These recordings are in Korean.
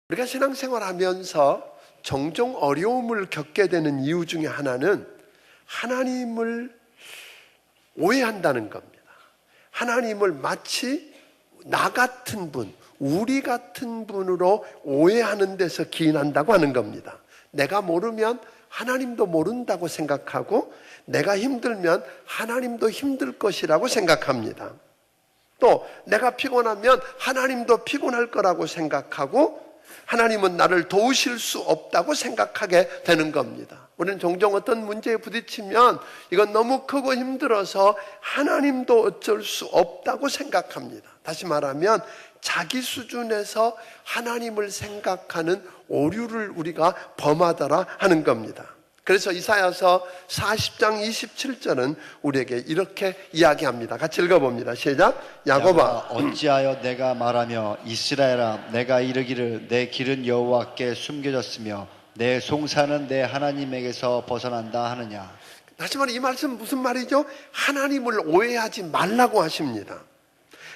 우리가 신앙생활하면서 종종 어려움을 겪게 되는 이유 중에 하나는 하나님을 오해한다는 겁니다. 하나님을 마치 나 같은 분, 우리 같은 분으로 오해하는 데서 기인한다고 하는 겁니다. 내가 모르면 하나님도 모른다고 생각하고 내가 힘들면 하나님도 힘들 것이라고 생각합니다. 또 내가 피곤하면 하나님도 피곤할 거라고 생각하고 하나님은 나를 도우실 수 없다고 생각하게 되는 겁니다. 우리는 종종 어떤 문제에 부딪히면 이건 너무 크고 힘들어서 하나님도 어쩔 수 없다고 생각합니다. 다시 말하면 자기 수준에서 하나님을 생각하는 오류를 우리가 범하더라 하는 겁니다. 그래서 이사야서 40장 27절은 우리에게 이렇게 이야기합니다. 같이 읽어봅니다. 시작. 야곱아, 어찌하여 내가 말하며 이스라엘아 내가 이르기를 내 길은 여호와께 숨겨졌으며 내 송사는 내 하나님에게서 벗어난다 하느냐. 하지만 이 말씀 무슨 말이죠? 하나님을 오해하지 말라고 하십니다.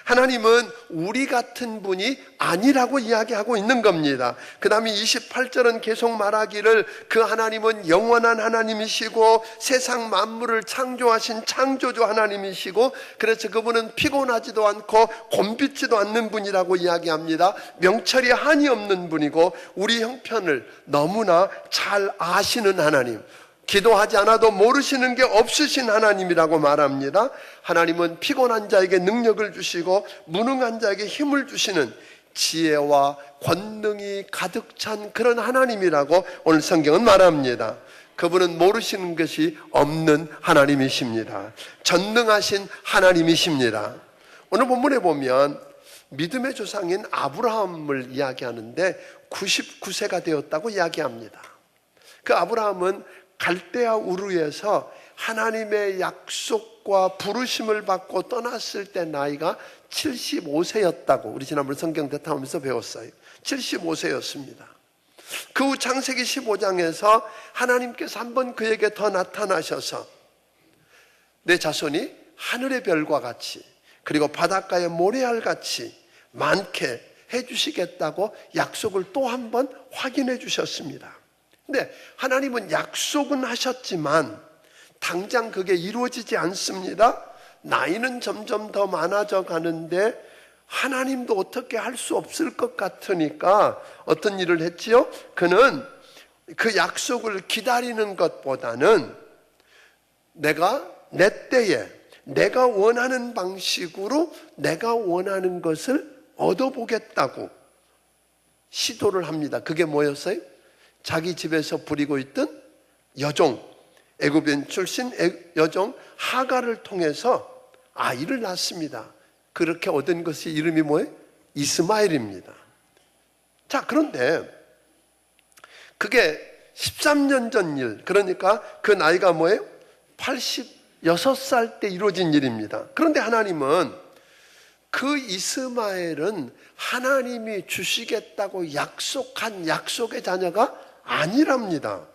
하나님은 우리 같은 분이 아니라고 이야기하고 있는 겁니다. 그 다음에 28절은 계속 말하기를 그 하나님은 영원한 하나님이시고 세상 만물을 창조하신 창조주 하나님이시고 그래서 그분은 피곤하지도 않고 곤비지도 않는 분이라고 이야기합니다. 명철이 한이 없는 분이고 우리 형편을 너무나 잘 아시는 하나님, 기도하지 않아도 모르시는 게 없으신 하나님이라고 말합니다. 하나님은 피곤한 자에게 능력을 주시고 무능한 자에게 힘을 주시는 지혜와 권능이 가득 찬 그런 하나님이라고 오늘 성경은 말합니다. 그분은 모르시는 것이 없는 하나님이십니다. 전능하신 하나님이십니다. 오늘 본문에 보면 믿음의 조상인 아브라함을 이야기하는데 99세가 되었다고 이야기합니다. 그 아브라함은 갈대아 우르에서 하나님의 약속과 부르심을 받고 떠났을 때 나이가 75세였다고 우리 지난번 성경 대탐하면서 배웠어요. 75세였습니다. 그 후 창세기 15장에서 하나님께서 한 번 그에게 더 나타나셔서 내 자손이 하늘의 별과 같이 그리고 바닷가의 모래알같이 많게 해주시겠다고 약속을 또 한 번 확인해 주셨습니다. 근데 하나님은 약속은 하셨지만 당장 그게 이루어지지 않습니다. 나이는 점점 더 많아져 가는데 하나님도 어떻게 할 수 없을 것 같으니까 어떤 일을 했지요? 그는 그 약속을 기다리는 것보다는 내가 내 때에 내가 원하는 방식으로 내가 원하는 것을 얻어보겠다고 시도를 합니다. 그게 뭐였어요? 자기 집에서 부리고 있던 여종, 애굽인 출신 여종 하갈을 통해서 아이를 낳습니다. 그렇게 얻은 것이 이름이 뭐예요? 이스마엘입니다. 자, 그런데 그게 13년 전 일, 그러니까 그 나이가 뭐예요? 86살 때 이루어진 일입니다. 그런데 하나님은 그 이스마엘은 하나님이 주시겠다고 약속한 약속의 자녀가 아니랍니다.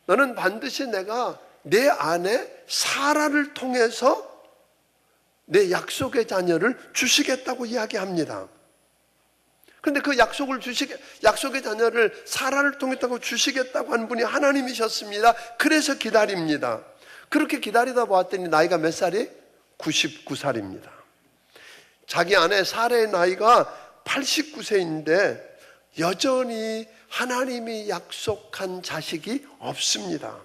너는 반드시 내가 내 아내 사라를 통해서 내 약속의 자녀를 주시겠다고 이야기합니다. 그런데 그 약속의 자녀를 사라를 통했다고 주시겠다고 한 분이 하나님이셨습니다. 그래서 기다립니다. 그렇게 기다리다 보았더니 나이가 몇 살이? 99살입니다. 자기 아내 사라의 나이가 89세인데 여전히 하나님이 약속한 자식이 없습니다.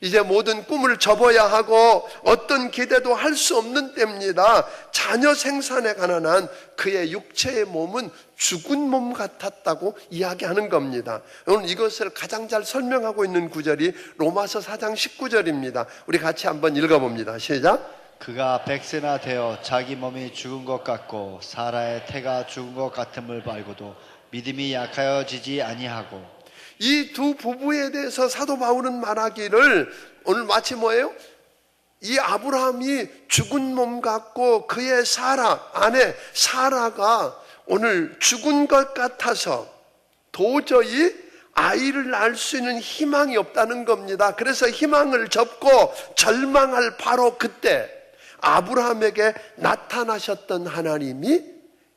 이제 모든 꿈을 접어야 하고 어떤 기대도 할 수 없는 때입니다. 자녀 생산에 관한 한 그의 육체의 몸은 죽은 몸 같았다고 이야기하는 겁니다. 오늘 이것을 가장 잘 설명하고 있는 구절이 로마서 4장 19절입니다. 우리 같이 한번 읽어봅니다. 시작. 그가 100세나 되어 자기 몸이 죽은 것 같고 사라의 태가 죽은 것 같음을 알고도 믿음이 약하여지지 아니하고. 이 두 부부에 대해서 사도 바울은 말하기를 오늘 마치 뭐예요? 이 아브라함이 죽은 몸 같고 그의 아내 사라가 오늘 죽은 것 같아서 도저히 아이를 낳을 수 있는 희망이 없다는 겁니다. 그래서 희망을 접고 절망할 바로 그때 아브라함에게 나타나셨던 하나님이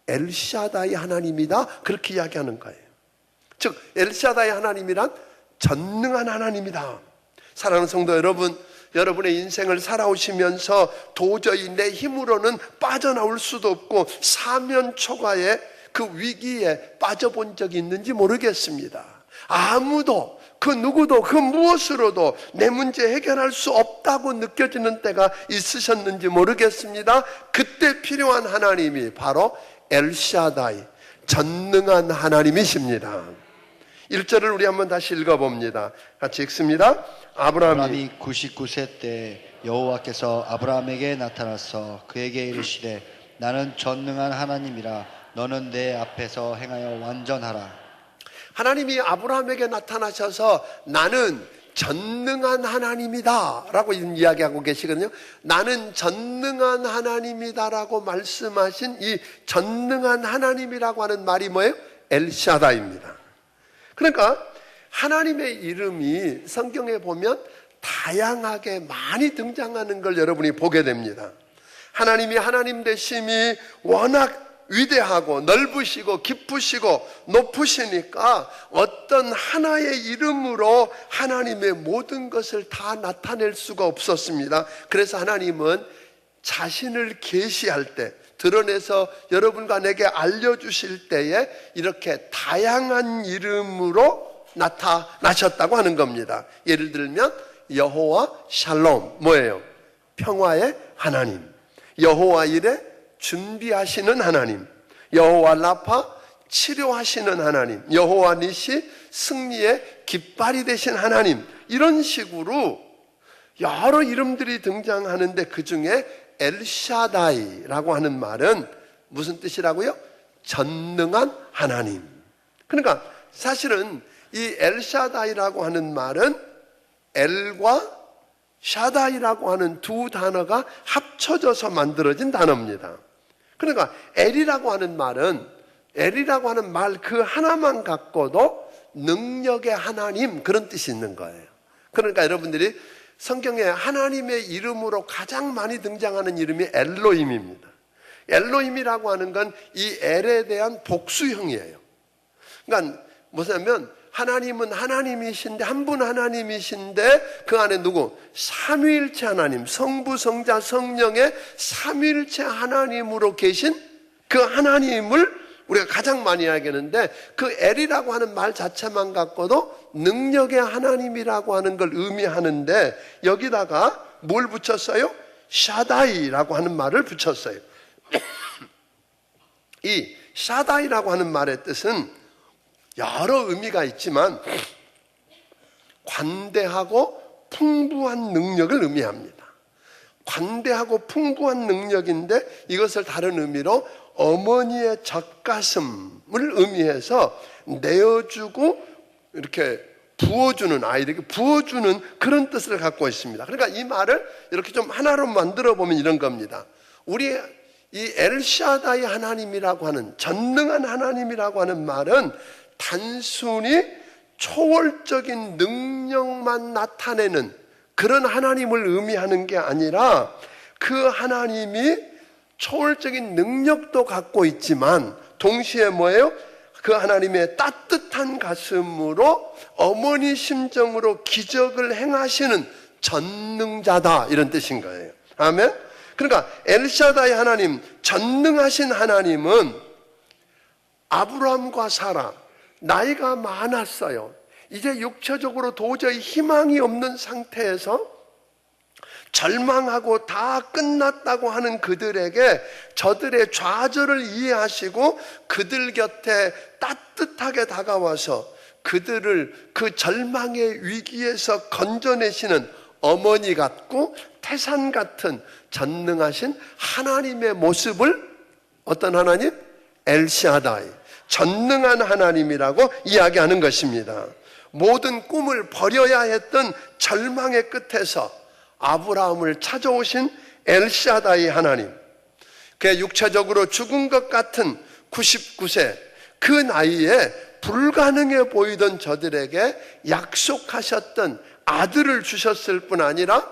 엘샤다이 하나님이다, 그렇게 이야기하는 거예요. 즉 엘샤다이 하나님이란 전능한 하나님이다. 사랑하는 성도 여러분, 여러분의 인생을 살아오시면서 도저히 내 힘으로는 빠져나올 수도 없고 사면초가의 그 위기에 빠져본 적이 있는지 모르겠습니다. 아무도, 그 누구도, 그 무엇으로도 내 문제 해결할 수 없다고 느껴지는 때가 있으셨는지 모르겠습니다. 그때 필요한 하나님이 바로 엘샤다이, 전능한 하나님이십니다. 1절을 우리 한번 다시 읽어봅니다. 같이 읽습니다. 아브라함이 99세 때 여호와께서 아브라함에게 나타나서 그에게 이르시되 나는 전능한 하나님이라 너는 내 앞에서 행하여 완전하라. 하나님이 아브라함에게 나타나셔서 나는 전능한 하나님이다 라고 이야기하고 계시거든요. 나는 전능한 하나님이다 라고 말씀하신 이 전능한 하나님이라고 하는 말이 뭐예요? 엘샤다입니다. 그러니까 하나님의 이름이 성경에 보면 다양하게 많이 등장하는 걸 여러분이 보게 됩니다. 하나님이 하나님 되심이 워낙 위대하고 넓으시고 깊으시고 높으시니까 어떤 하나의 이름으로 하나님의 모든 것을 다 나타낼 수가 없었습니다. 그래서 하나님은 자신을 계시할 때, 드러내서 여러분과 내게 알려주실 때에 이렇게 다양한 이름으로 나타나셨다고 하는 겁니다. 예를 들면 여호와 샬롬, 뭐예요? 평화의 하나님. 여호와 이레, 준비하시는 하나님. 여호와 라파, 치료하시는 하나님. 여호와 니시, 승리의 깃발이 되신 하나님. 이런 식으로 여러 이름들이 등장하는데 그 중에 엘샤다이라고 하는 말은 무슨 뜻이라고요? 전능한 하나님. 그러니까 사실은 이 엘샤다이라고 하는 말은 엘과 샤다이라고 하는 두 단어가 합쳐져서 만들어진 단어입니다. 그러니까 엘이라고 하는 말은, 엘이라고 하는 말 그 하나만 갖고도 능력의 하나님, 그런 뜻이 있는 거예요. 그러니까 여러분들이 성경에 하나님의 이름으로 가장 많이 등장하는 이름이 엘로힘입니다. 엘로힘이라고 하는 건 이 엘에 대한 복수형이에요. 그러니까 뭐냐면 하나님은 하나님이신데, 한 분 하나님이신데 그 안에 누구? 삼위일체 하나님, 성부, 성자, 성령의 삼위일체 하나님으로 계신 그 하나님을 우리가 가장 많이 이야기하는데, 그 엘이라고 하는 말 자체만 갖고도 능력의 하나님이라고 하는 걸 의미하는데 여기다가 뭘 붙였어요? 샤다이라고 하는 말을 붙였어요. 이 샤다이라고 하는 말의 뜻은 여러 의미가 있지만 관대하고 풍부한 능력을 의미합니다. 관대하고 풍부한 능력인데 이것을 다른 의미로 어머니의 젖가슴을 의미해서 내어주고 이렇게 부어주는, 아이에게 부어주는 그런 뜻을 갖고 있습니다. 그러니까 이 말을 이렇게 좀 하나로 만들어 보면 이런 겁니다. 우리 이 엘샤다이 하나님이라고 하는, 전능한 하나님이라고 하는 말은 단순히 초월적인 능력만 나타내는 그런 하나님을 의미하는 게 아니라, 그 하나님이 초월적인 능력도 갖고 있지만 동시에 뭐예요? 그 하나님의 따뜻한 가슴으로 어머니 심정으로 기적을 행하시는 전능자다, 이런 뜻인 거예요. 아멘? 그러니까 엘샤다이 하나님, 전능하신 하나님은 아브라함과 사라, 나이가 많았어요. 이제 육체적으로 도저히 희망이 없는 상태에서 절망하고 다 끝났다고 하는 그들에게 저들의 좌절을 이해하시고 그들 곁에 따뜻하게 다가와서 그들을 그 절망의 위기에서 건져내시는 어머니 같고 태산 같은 전능하신 하나님의 모습을, 어떤 하나님? 엘샤다이, 전능한 하나님이라고 이야기하는 것입니다. 모든 꿈을 버려야 했던 절망의 끝에서 아브라함을 찾아오신 엘샤다이 하나님, 그 육체적으로 죽은 것 같은 99세 그 나이에 불가능해 보이던 저들에게 약속하셨던 아들을 주셨을 뿐 아니라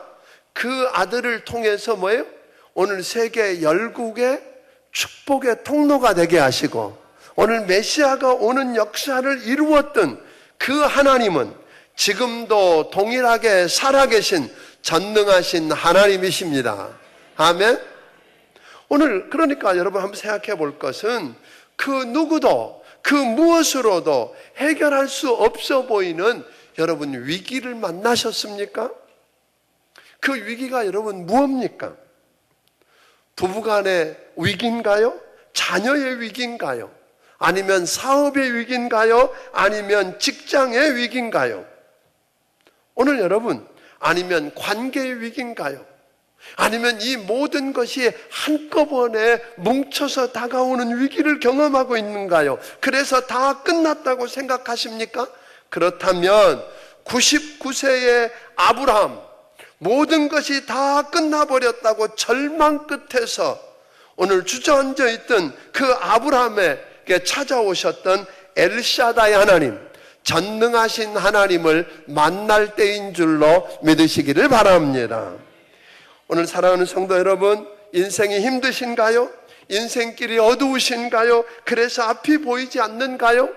그 아들을 통해서 뭐예요? 오늘 세계 열국의 축복의 통로가 되게 하시고 오늘 메시아가 오는 역사를 이루었던 그 하나님은 지금도 동일하게 살아계신 전능하신 하나님이십니다. 아멘. 오늘 그러니까 여러분 한번 생각해 볼 것은 그 누구도 그 무엇으로도 해결할 수 없어 보이는 여러분 위기를 만나셨습니까? 그 위기가 여러분 무엇입니까? 부부간의 위기인가요? 자녀의 위기인가요? 아니면 사업의 위기인가요? 아니면 직장의 위기인가요? 오늘 여러분, 아니면 관계의 위기인가요? 아니면 이 모든 것이 한꺼번에 뭉쳐서 다가오는 위기를 경험하고 있는가요? 그래서 다 끝났다고 생각하십니까? 그렇다면 99세의 아브라함, 모든 것이 다 끝나버렸다고 절망 끝에서 오늘 주저앉아 있던 그 아브라함에게 찾아오셨던 엘샤다이 하나님, 전능하신 하나님을 만날 때인 줄로 믿으시기를 바랍니다. 오늘 사랑하는 성도 여러분, 인생이 힘드신가요? 인생길이 어두우신가요? 그래서 앞이 보이지 않는가요?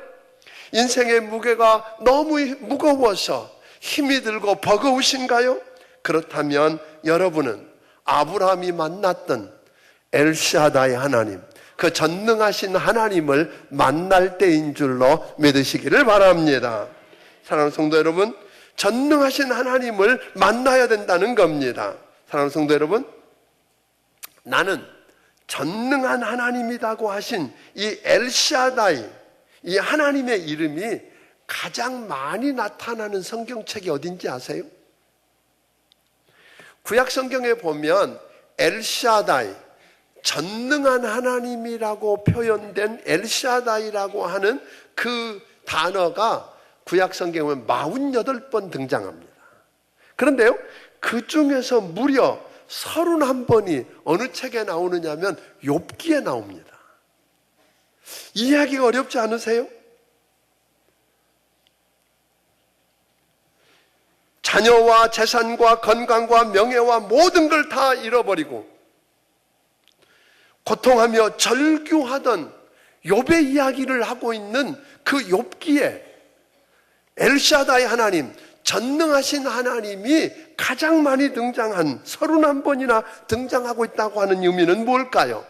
인생의 무게가 너무 무거워서 힘이 들고 버거우신가요? 그렇다면 여러분은 아브라함이 만났던 엘샤다이 하나님, 그 전능하신 하나님을 만날 때인 줄로 믿으시기를 바랍니다. 사랑하는 성도 여러분, 전능하신 하나님을 만나야 된다는 겁니다. 사랑하는 성도 여러분, 나는 전능한 하나님이라고 하신 이 엘샤다이, 이 하나님의 이름이 가장 많이 나타나는 성경책이 어딘지 아세요? 구약 성경에 보면 엘샤다이, 전능한 하나님이라고 표현된 엘샤다이라고 하는 그 단어가 구약 성경에 보면 48번 등장합니다. 그런데요, 그 중에서 무려 31번이 어느 책에 나오느냐면 욥기에 나옵니다. 이해하기가 어렵지 않으세요? 자녀와 재산과 건강과 명예와 모든 걸 다 잃어버리고 고통하며 절규하던 욥의 이야기를 하고 있는 그 욥기에 엘샤다이 하나님, 전능하신 하나님이 가장 많이 등장한 31번이나 등장하고 있다고 하는 의미는 뭘까요?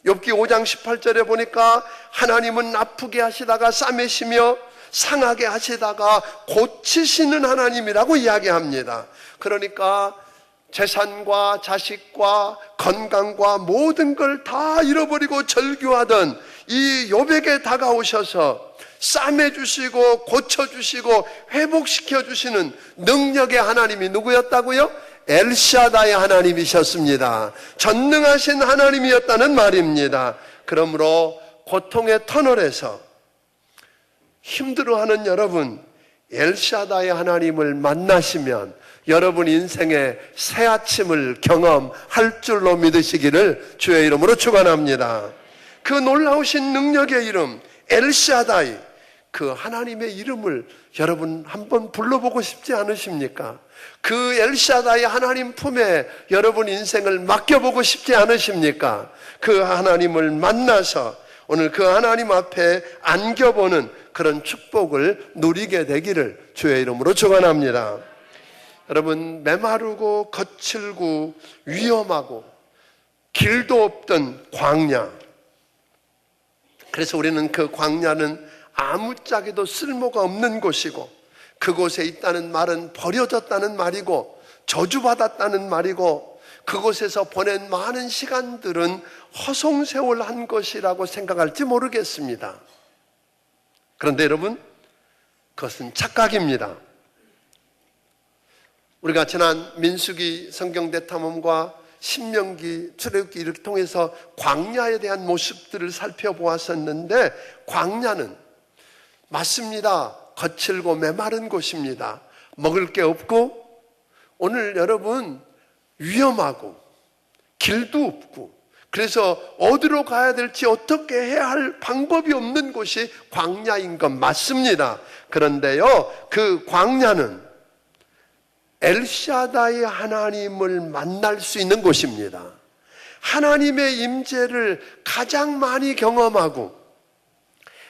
욥기 5장 18절에 보니까 하나님은 아프게 하시다가 싸매시며 상하게 하시다가 고치시는 하나님이라고 이야기합니다. 그러니까 재산과 자식과 건강과 모든 걸 다 잃어버리고 절규하던 이 욥에게 다가오셔서 싸매주시고 고쳐주시고 회복시켜주시는 능력의 하나님이 누구였다고요? 엘샤다이 하나님이셨습니다. 전능하신 하나님이었다는 말입니다. 그러므로 고통의 터널에서 힘들어하는 여러분, 엘샤다이 하나님을 만나시면 여러분 인생의 새 아침을 경험할 줄로 믿으시기를 주의 이름으로 축원합니다. 그 놀라우신 능력의 이름 엘샤다이, 그 하나님의 이름을 여러분 한번 불러보고 싶지 않으십니까? 그 엘샤다이 하나님 품에 여러분 인생을 맡겨보고 싶지 않으십니까? 그 하나님을 만나서 오늘 그 하나님 앞에 안겨보는 그런 축복을 누리게 되기를 주의 이름으로 축원합니다. 여러분, 메마르고 거칠고 위험하고 길도 없던 광야, 그래서 우리는 그 광야는 아무짝에도 쓸모가 없는 곳이고 그곳에 있다는 말은 버려졌다는 말이고 저주받았다는 말이고 그곳에서 보낸 많은 시간들은 허송세월한 것이라고 생각할지 모르겠습니다. 그런데 여러분, 그것은 착각입니다. 우리가 지난 민수기 성경 대탐험과 신명기, 출애굽기 이렇게 통해서 광야에 대한 모습들을 살펴보았었는데 광야는 맞습니다. 거칠고 메마른 곳입니다. 먹을 게 없고 오늘 여러분 위험하고 길도 없고 그래서 어디로 가야 될지 어떻게 해야 할 방법이 없는 곳이 광야인 건 맞습니다. 그런데요, 그 광야는 엘샤다이 하나님을 만날 수 있는 곳입니다. 하나님의 임재를 가장 많이 경험하고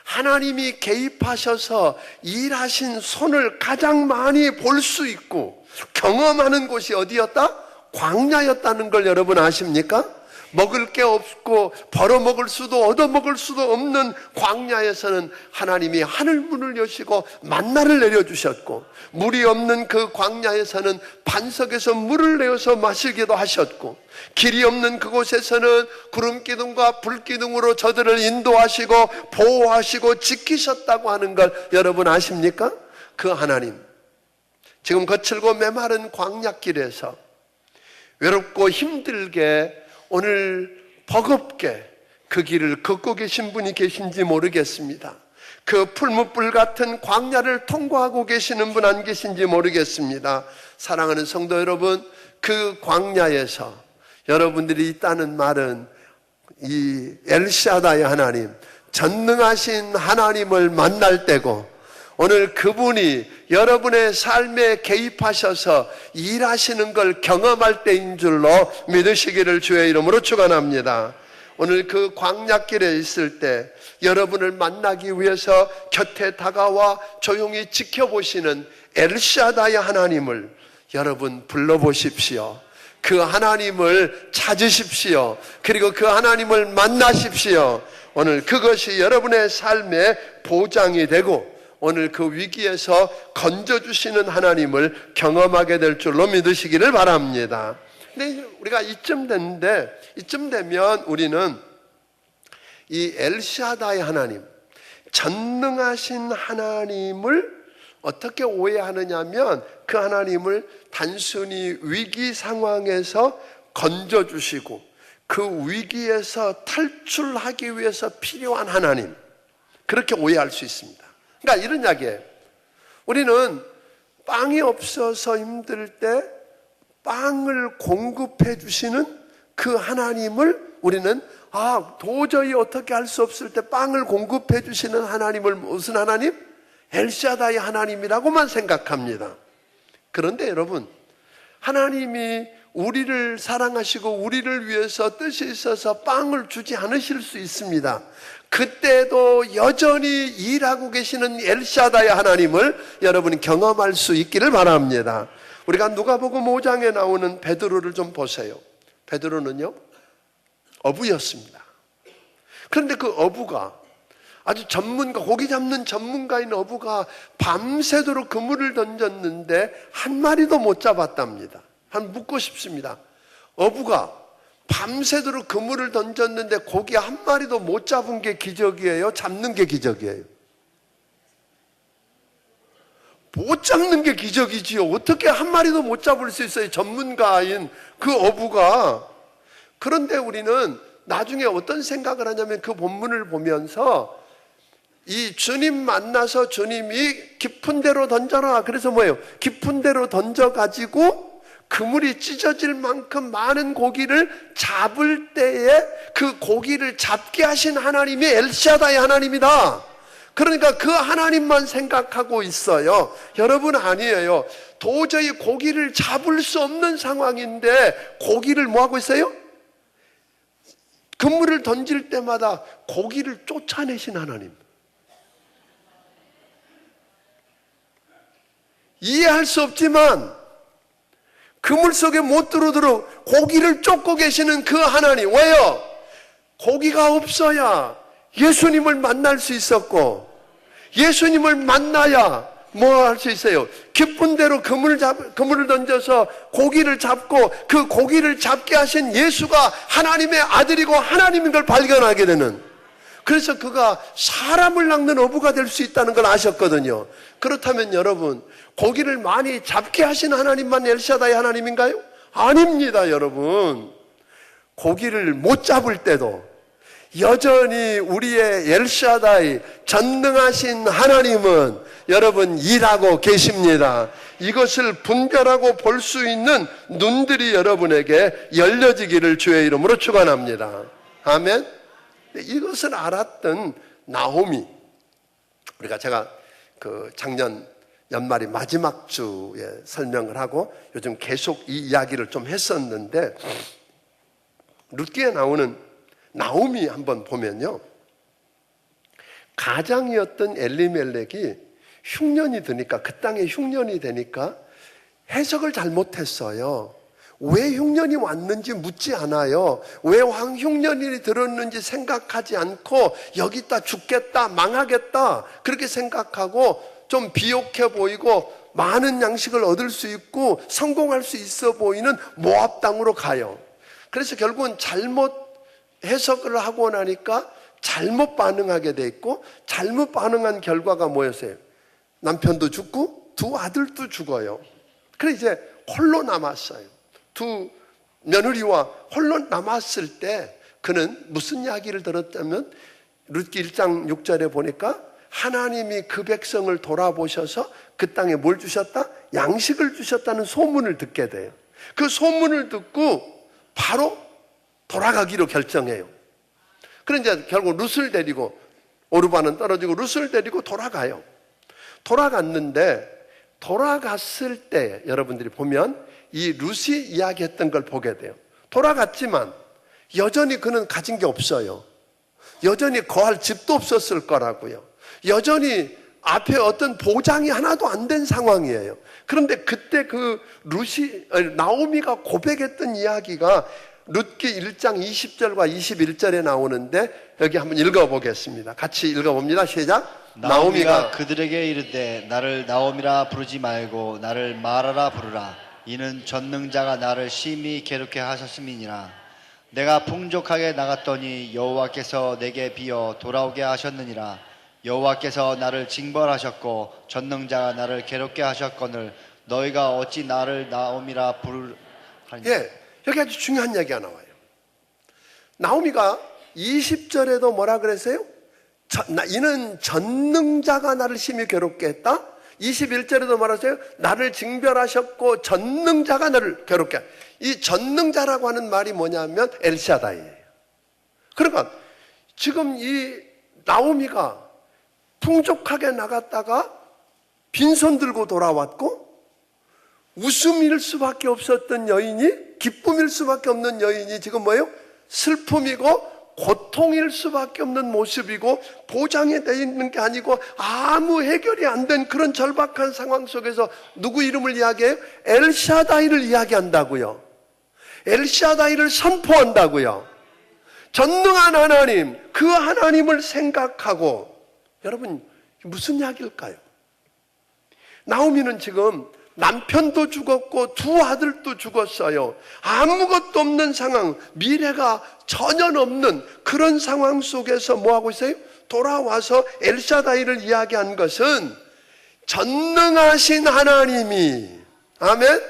하나님이 개입하셔서 일하신 손을 가장 많이 볼 수 있고 경험하는 곳이 어디였다? 광야였다는 걸 여러분 아십니까? 먹을 게 없고 벌어먹을 수도 얻어먹을 수도 없는 광야에서는 하나님이 하늘문을 여시고 만나를 내려주셨고, 물이 없는 그 광야에서는 반석에서 물을 내어서 마시기도 하셨고, 길이 없는 그곳에서는 구름기둥과 불기둥으로 저들을 인도하시고 보호하시고 지키셨다고 하는 걸 여러분 아십니까? 그 하나님, 지금 거칠고 메마른 광야길에서 외롭고 힘들게 오늘 버겁게 그 길을 걷고 계신 분이 계신지 모르겠습니다. 그 풀무불 같은 광야를 통과하고 계시는 분 안 계신지 모르겠습니다. 사랑하는 성도 여러분, 그 광야에서 여러분들이 있다는 말은 이 엘샤다이 하나님, 전능하신 하나님을 만날 때고, 오늘 그분이 여러분의 삶에 개입하셔서 일하시는 걸 경험할 때인 줄로 믿으시기를 주의 이름으로 축원합니다. 오늘 그 광야길에 있을 때 여러분을 만나기 위해서 곁에 다가와 조용히 지켜보시는 엘샤다이 하나님을 여러분 불러보십시오. 그 하나님을 찾으십시오. 그리고 그 하나님을 만나십시오. 오늘 그것이 여러분의 삶의 보장이 되고 오늘 그 위기에서 건져주시는 하나님을 경험하게 될 줄로 믿으시기를 바랍니다. 근데 우리가 이쯤 되면 우리는 이 엘샤다이 하나님, 전능하신 하나님을 어떻게 오해하느냐면, 그 하나님을 단순히 위기 상황에서 건져주시고 그 위기에서 탈출하기 위해서 필요한 하나님, 그렇게 오해할 수 있습니다. 그러니까 이런 이야기예요. 우리는 빵이 없어서 힘들 때 빵을 공급해 주시는 그 하나님을 우리는 도저히 어떻게 할 수 없을 때 빵을 공급해 주시는 하나님을 무슨 하나님? 엘샤다이 하나님이라고만 생각합니다. 그런데 여러분, 하나님이 우리를 사랑하시고 우리를 위해서 뜻이 있어서 빵을 주지 않으실 수 있습니다. 그때도 여전히 일하고 계시는 엘샤다이 하나님을 여러분이 경험할 수 있기를 바랍니다. 우리가 누가복음 5장에 나오는 베드로를 좀 보세요. 베드로는요, 어부였습니다. 그런데 그 어부가 아주 전문가, 고기 잡는 전문가인 어부가 밤새도록 그물을 던졌는데 한 마리도 못 잡았답니다. 한 묻고 싶습니다. 어부가 밤새도록 그물을 던졌는데 고기 한 마리도 못 잡은 게 기적이에요? 잡는 게 기적이에요? 못 잡는 게 기적이지요. 어떻게 한 마리도 못 잡을 수 있어요? 전문가인 그 어부가. 그런데 우리는 나중에 어떤 생각을 하냐면, 그 본문을 보면서 이 주님 만나서 주님이 깊은 데로 던져라, 그래서 뭐예요? 깊은 데로 던져가지고 그물이 찢어질 만큼 많은 고기를 잡을 때에 그 고기를 잡게 하신 하나님이 엘샤다이 하나님이다. 그러니까 그 하나님만 생각하고 있어요. 여러분, 아니에요. 도저히 고기를 잡을 수 없는 상황인데 고기를 뭐하고 있어요? 그물을 던질 때마다 고기를 쫓아내신 하나님. 이해할 수 없지만 그물 속에 못 들어오도록 고기를 쫓고 계시는 그 하나님. 왜요? 고기가 없어야 예수님을 만날 수 있었고, 예수님을 만나야 뭐 할 수 있어요? 깊은 데로 그물을 던져서 고기를 잡고 그 고기를 잡게 하신 예수가 하나님의 아들이고 하나님인 걸 발견하게 되는, 그래서 그가 사람을 낚는 어부가 될 수 있다는 걸 아셨거든요. 그렇다면 여러분, 고기를 많이 잡게 하신 하나님만 엘샤다이 하나님인가요? 아닙니다, 여러분. 고기를 못 잡을 때도 여전히 우리의 엘샤다이, 전능하신 하나님은 여러분 일하고 계십니다. 이것을 분별하고 볼 수 있는 눈들이 여러분에게 열려지기를 주의 이름으로 축원합니다. 아멘. 이것을 알았던 나오미, 우리가 제가 그 작년 연말이 마지막 주에 설명을 하고 요즘 계속 이 이야기를 좀 했었는데, 룻기에 나오는 나오미 한번 보면요, 가장이었던 엘리멜렉이 흉년이 드니까, 그 땅에 흉년이 되니까 해석을 잘못했어요. 왜 흉년이 왔는지 묻지 않아요. 왜 흉년이 들었는지 생각하지 않고 여기다 죽겠다, 망하겠다 그렇게 생각하고 좀 비옥해 보이고 많은 양식을 얻을 수 있고 성공할 수 있어 보이는 모압 땅으로 가요. 그래서 결국은 잘못 해석을 하고 나니까 잘못 반응하게 돼 있고, 잘못 반응한 결과가 뭐였어요? 남편도 죽고 두 아들도 죽어요. 그래 이제 홀로 남았어요. 두 며느리와 홀로 남았을 때 그는 무슨 이야기를 들었다면, 룻기 1장 6절에 보니까 하나님이 그 백성을 돌아보셔서 그 땅에 뭘 주셨다? 양식을 주셨다는 소문을 듣게 돼요. 그 소문을 듣고 바로 돌아가기로 결정해요. 그런데 결국 룻을 데리고, 오르바는 떨어지고 룻을 데리고 돌아가요. 돌아갔는데, 돌아갔을 때 여러분들이 보면 이 룻이 이야기했던 걸 보게 돼요. 돌아갔지만 여전히 그는 가진 게 없어요. 여전히 거할 집도 없었을 거라고요. 여전히 앞에 어떤 보장이 하나도 안 된 상황이에요. 그런데 그때 그 나오미가 고백했던 이야기가 룻기 1장 20절과 21절에 나오는데, 여기 한번 읽어보겠습니다. 같이 읽어봅니다. 시작. 나오미가 그들에게 이르되 나를 나오미라 부르지 말고 나를 마라라 부르라. 이는 전능자가 나를 심히 괴롭게 하셨음이니라. 내가 풍족하게 나갔더니 여호와께서 내게 비어 돌아오게 하셨느니라. 여호와께서 나를 징벌하셨고 전능자가 나를 괴롭게 하셨거늘 너희가 어찌 나를 나오미라 부르하니. 예, 여기 아주 중요한 이야기가 나와요. 나오미가 20절에도 뭐라 그랬어요? 이는 전능자가 나를 심히 괴롭게 했다. 21절에도 말하세요. 나를 징벌하셨고 전능자가 나를 괴롭게 했다. 이 전능자라고 하는 말이 뭐냐면 엘샤다이예요. 그러니까 지금 이 나오미가 풍족하게 나갔다가 빈손 들고 돌아왔고, 웃음일 수밖에 없었던 여인이, 기쁨일 수밖에 없는 여인이 지금 뭐예요? 슬픔이고 고통일 수밖에 없는 모습이고, 보장이 되어 있는 게 아니고 아무 해결이 안 된 그런 절박한 상황 속에서 누구 이름을 이야기해요? 엘샤다이를 이야기한다고요. 엘샤다이를 선포한다고요. 전능한 하나님, 그 하나님을 생각하고, 여러분 무슨 이야기일까요? 나오미는 지금 남편도 죽었고 두 아들도 죽었어요. 아무것도 없는 상황, 미래가 전혀 없는 그런 상황 속에서 뭐하고 있어요? 돌아와서 엘샤다이를 이야기한 것은 전능하신 하나님이, 아멘?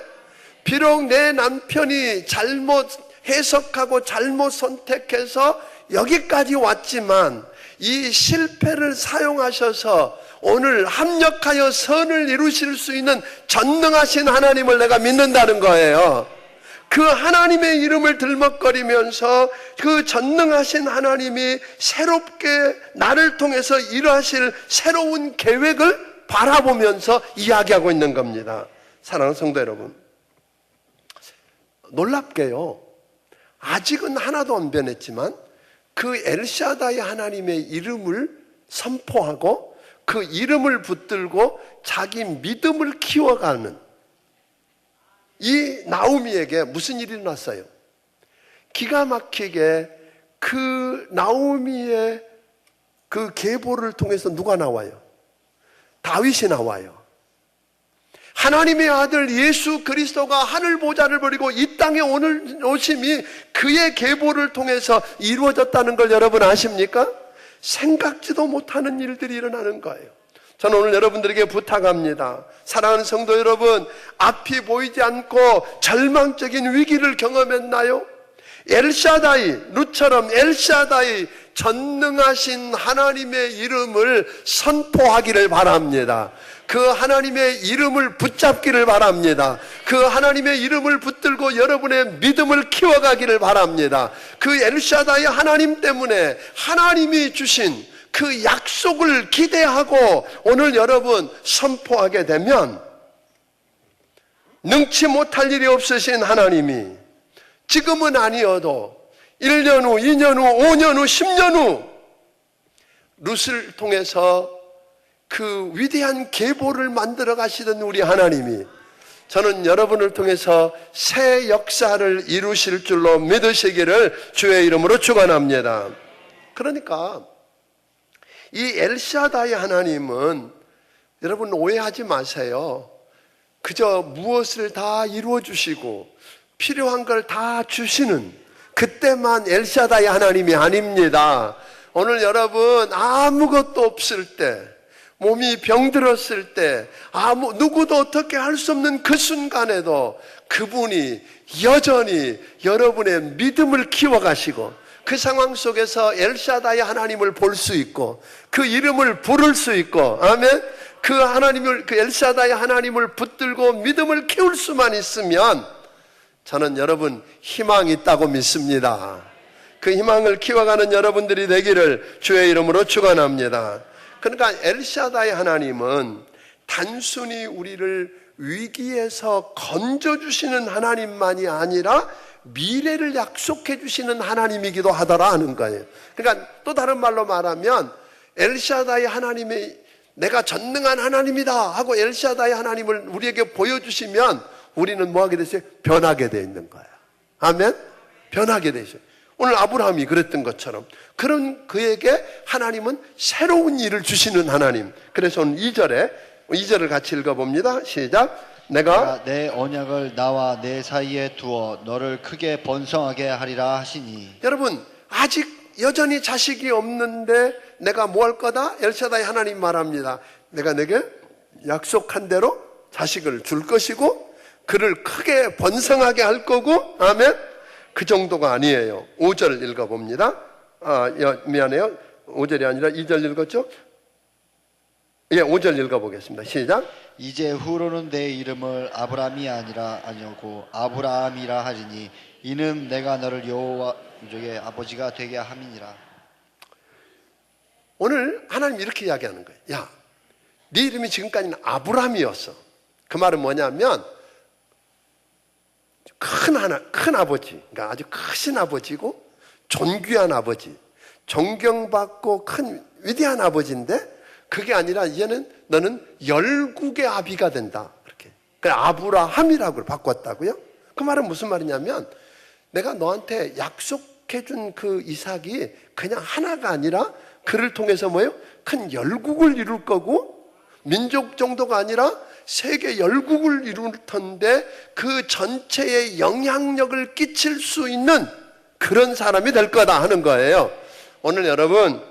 비록 내 남편이 잘못 해석하고 잘못 선택해서 여기까지 왔지만 이 실패를 사용하셔서 오늘 합력하여 선을 이루실 수 있는 전능하신 하나님을 내가 믿는다는 거예요. 그 하나님의 이름을 들먹거리면서 그 전능하신 하나님이 새롭게 나를 통해서 일하실 새로운 계획을 바라보면서 이야기하고 있는 겁니다. 사랑하는 성도 여러분, 놀랍게요, 아직은 하나도 안 변했지만 그 엘샤다이 하나님의 이름을 선포하고 그 이름을 붙들고 자기 믿음을 키워가는 이 나오미에게 무슨 일이 일어났어요? 기가 막히게 그 나오미의 그 계보를 통해서 누가 나와요? 다윗이 나와요. 하나님의 아들 예수 그리스도가 하늘 보좌를 버리고 이 땅에 오심이 그의 계보를 통해서 이루어졌다는 걸 여러분 아십니까? 생각지도 못하는 일들이 일어나는 거예요. 저는 오늘 여러분들에게 부탁합니다. 사랑하는 성도 여러분, 앞이 보이지 않고 절망적인 위기를 경험했나요? 엘샤다이, 룻처럼 엘샤다이, 전능하신 하나님의 이름을 선포하기를 바랍니다. 그 하나님의 이름을 붙잡기를 바랍니다. 그 하나님의 이름을 붙들고 여러분의 믿음을 키워가기를 바랍니다. 그 엘샤다이 하나님 때문에 하나님이 주신 그 약속을 기대하고 오늘 여러분 선포하게 되면 능치 못할 일이 없으신 하나님이 지금은 아니어도 1년 후, 2년 후, 5년 후, 10년 후 룻을 통해서 그 위대한 계보를 만들어 가시던 우리 하나님이 저는 여러분을 통해서 새 역사를 이루실 줄로 믿으시기를 주의 이름으로 축원합니다. 그러니까 이 엘샤다이 하나님은 여러분 오해하지 마세요. 그저 무엇을 다 이루어 주시고 필요한 걸 다 주시는 그때만 엘샤다이 하나님이 아닙니다. 오늘 여러분 아무것도 없을 때, 몸이 병들었을 때, 누구도 어떻게 할 수 없는 그 순간에도 그분이 여전히 여러분의 믿음을 키워가시고 그 상황 속에서 엘샤다이 하나님을 볼 수 있고 그 이름을 부를 수 있고, 아멘. 그 엘샤다이 하나님을 붙들고 믿음을 키울 수만 있으면 저는 여러분 희망이 있다고 믿습니다. 그 희망을 키워가는 여러분들이 되기를 주의 이름으로 축원합니다. 그러니까 엘샤다이 하나님은 단순히 우리를 위기에서 건져주시는 하나님만이 아니라 미래를 약속해 주시는 하나님이기도 하더라 하는 거예요. 그러니까 또 다른 말로 말하면 엘샤다이 하나님이 내가 전능한 하나님이다 하고 엘샤다이 하나님을 우리에게 보여주시면 우리는 뭐 하게 되세요? 변하게 되어 있는 거예요. 아멘? 변하게 되죠. 오늘 아브라함이 그랬던 것처럼 그런 그에게 하나님은 새로운 일을 주시는 하나님. 그래서 오늘 2절을 같이 읽어봅니다. 시작. 내가 내 언약을 나와 내 사이에 두어 너를 크게 번성하게 하리라 하시니. 여러분 아직 여전히 자식이 없는데 내가 뭐 할 거다? 엘샤다이 하나님 말합니다. 내가 내게 약속한 대로 자식을 줄 것이고 그를 크게 번성하게 할 거고, 아멘. 그 정도가 아니에요. 5절 읽어봅니다. 미안해요. 5절이 아니라 2절 읽었죠? 예, 5절 읽어보겠습니다. 시작. 이제 후로는 내 이름을 아브라함이 아니고 아브라함이라 하리니 이는 내가 너를 여호와 민족의 아버지가 되게 함이니라. 오늘 하나님 이렇게 이야기하는 거예요. 야, 네 이름이 지금까지는 아브라함이었어. 그 말은 뭐냐면 큰 아버지, 그러니까 아주 크신 아버지고 존귀한 아버지, 존경받고 큰 위대한 아버지인데 그게 아니라 이제는 너는 열국의 아비가 된다. 이렇게. 그 아브라함이라고 바꿨다고요? 그 말은 무슨 말이냐면 내가 너한테 약속해준 그 이삭이 그냥 하나가 아니라 그를 통해서 뭐예요? 큰 열국을 이룰 거고 민족 정도가 아니라 세계 열국을 이룰 텐데 그 전체에 영향력을 끼칠 수 있는 그런 사람이 될 거다 하는 거예요. 오늘 여러분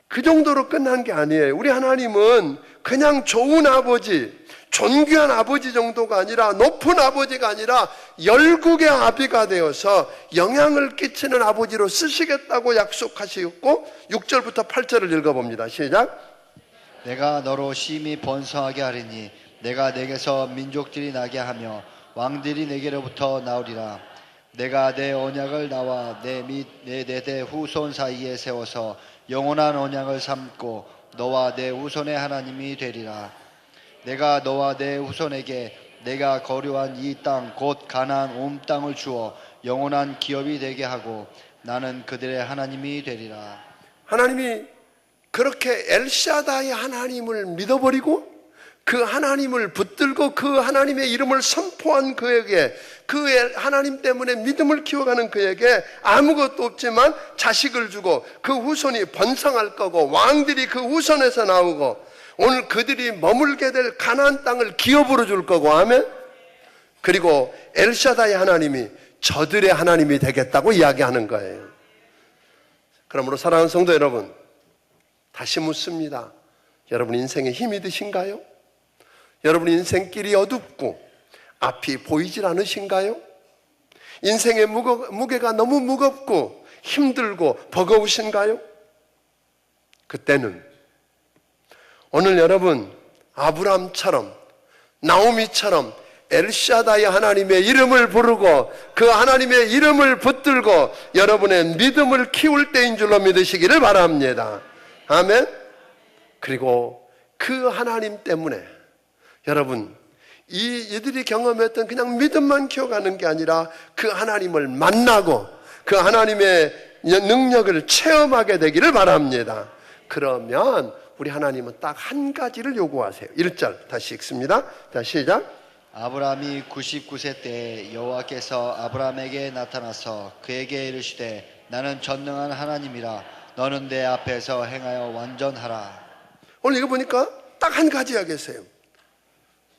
그 정도로 끝난 게 아니에요. 우리 하나님은 그냥 좋은 아버지, 존귀한 아버지 정도가 아니라 높은 아버지가 아니라 열국의 아비가 되어서 영향을 끼치는 아버지로 쓰시겠다고 약속하셨고 6절부터 8절을 읽어봅니다. 시작. 내가 너로 심히 번성하게 하리니 내가 내게서 민족들이 나게 하며 왕들이 내게로부터 나오리라. 내가 내 언약을 나와 내 및 내 대대 후손 사이에 세워서 영원한 언약을 삼고 너와 내 후손의 하나님이 되리라. 내가 너와 내 후손에게 내가 거류한 이 땅 곧 가나안 온 땅을 주어 영원한 기업이 되게 하고 나는 그들의 하나님이 되리라. 하나님이 그렇게 엘샤다이 하나님을 믿어버리고 그 하나님을 붙들고 그 하나님의 이름을 선포한 그에게, 그 하나님 때문에 믿음을 키워가는 그에게 아무것도 없지만 자식을 주고 그 후손이 번성할 거고 왕들이 그 후손에서 나오고 오늘 그들이 머물게 될 가나안 땅을 기업으로 줄 거고, 아멘. 그리고 엘샤다이 하나님이 저들의 하나님이 되겠다고 이야기하는 거예요. 그러므로 사랑하는 성도 여러분, 다시 묻습니다. 여러분 인생에 힘이 드신가요? 여러분 인생길이 어둡고 앞이 보이질 않으신가요? 인생의 무게가 너무 무겁고 힘들고 버거우신가요? 그때는 오늘 여러분 아브라함처럼 나오미처럼 엘샤다이 하나님의 이름을 부르고 그 하나님의 이름을 붙들고 여러분의 믿음을 키울 때인 줄로 믿으시기를 바랍니다. 아멘. 그리고 그 하나님 때문에 여러분 이들이 경험했던 그냥 믿음만 키워가는 게 아니라 그 하나님을 만나고 그 하나님의 능력을 체험하게 되기를 바랍니다. 그러면 우리 하나님은 딱 한 가지를 요구하세요. 1절 다시 읽습니다. 자, 시작. 아브라함이 99세 때 여호와께서 아브라함에게 나타나서 그에게 이르시되 나는 전능한 하나님이라 너는 내 앞에서 행하여 완전하라. 오늘 이거 보니까 딱 한 가지 이야기했어요.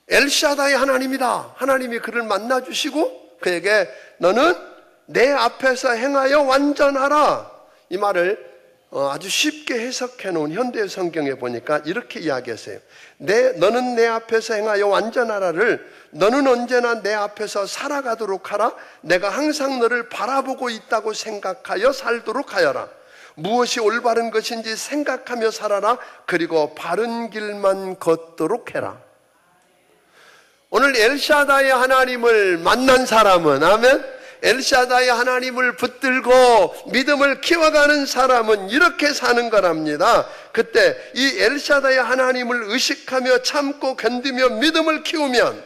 엘샤다의 하나님이다. 하나님이 그를 만나주시고 그에게 너는 내 앞에서 행하여 완전하라. 이 말을 아주 쉽게 해석해 놓은 현대 성경에 보니까 이렇게 이야기했어요. 너는 내 앞에서 행하여 완전하라를 너는 언제나 내 앞에서 살아가도록 하라. 내가 항상 너를 바라보고 있다고 생각하여 살도록 하여라. 무엇이 올바른 것인지 생각하며 살아라. 그리고 바른 길만 걷도록 해라. 오늘 엘샤다의 하나님을 만난 사람은, 아멘, 엘샤다의 하나님을 붙들고 믿음을 키워가는 사람은 이렇게 사는 거랍니다. 그때 이 엘샤다의 하나님을 의식하며 참고 견디며 믿음을 키우면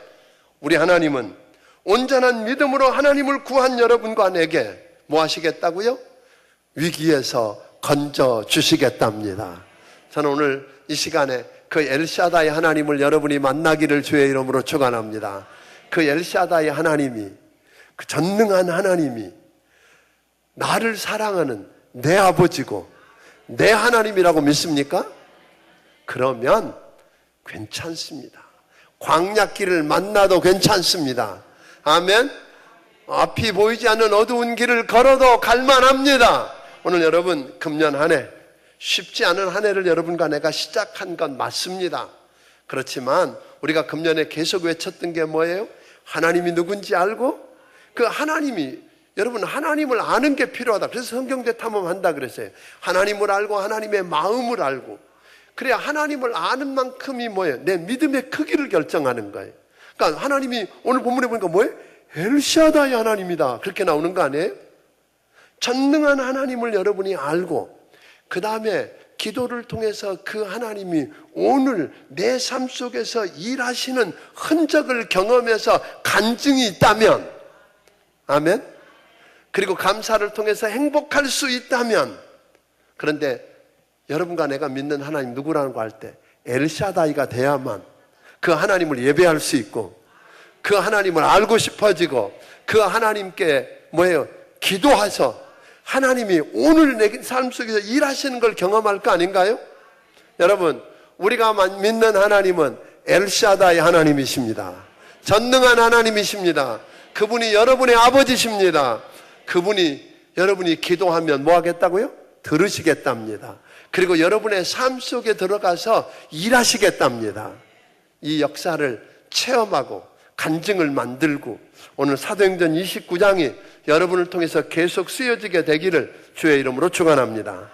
우리 하나님은 온전한 믿음으로 하나님을 구한 여러분과 내게 뭐 하시겠다고요? 위기에서 건져 주시겠답니다. 저는 오늘 이 시간에 그 엘샤다의 하나님을 여러분이 만나기를 주의 이름으로 축원합니다. 그 엘샤다의 하나님이, 그 전능한 하나님이 나를 사랑하는 내 아버지고 내 하나님이라고 믿습니까? 그러면 괜찮습니다. 광야길을 만나도 괜찮습니다. 아멘. 앞이 보이지 않는 어두운 길을 걸어도 갈만합니다. 오늘 여러분 금년 한 해 쉽지 않은 한 해를 여러분과 내가 시작한 건 맞습니다. 그렇지만 우리가 금년에 계속 외쳤던 게 뭐예요? 하나님이 누군지 알고 그 하나님이, 여러분 하나님을 아는 게 필요하다. 그래서 성경대 탐험한다 그랬어요. 하나님을 알고 하나님의 마음을 알고, 그래야 하나님을 아는 만큼이 뭐예요? 내 믿음의 크기를 결정하는 거예요. 그러니까 하나님이 오늘 본문에 보니까 뭐예요? 엘샤다의 하나님이다. 그렇게 나오는 거 아니에요? 전능한 하나님을 여러분이 알고 그 다음에 기도를 통해서 그 하나님이 오늘 내 삶 속에서 일하시는 흔적을 경험해서 간증이 있다면, 아멘. 그리고 감사를 통해서 행복할 수 있다면, 그런데 여러분과 내가 믿는 하나님 누구라는 거 할 때 엘샤다이가 돼야만 그 하나님을 예배할 수 있고 그 하나님을 알고 싶어지고 그 하나님께 뭐예요? 기도해서 하나님이 오늘 내 삶 속에서 일하시는 걸 경험할 거 아닌가요? 여러분, 우리가 믿는 하나님은 엘샤다의 하나님이십니다. 전능한 하나님이십니다. 그분이 여러분의 아버지십니다. 그분이 여러분이 기도하면 뭐 하겠다고요? 들으시겠답니다. 그리고 여러분의 삶 속에 들어가서 일하시겠답니다. 이 역사를 체험하고 간증을 만들고 오늘 사도행전 29장이 여러분을 통해서 계속 쓰여지게 되기를 주의 이름으로 축원합니다.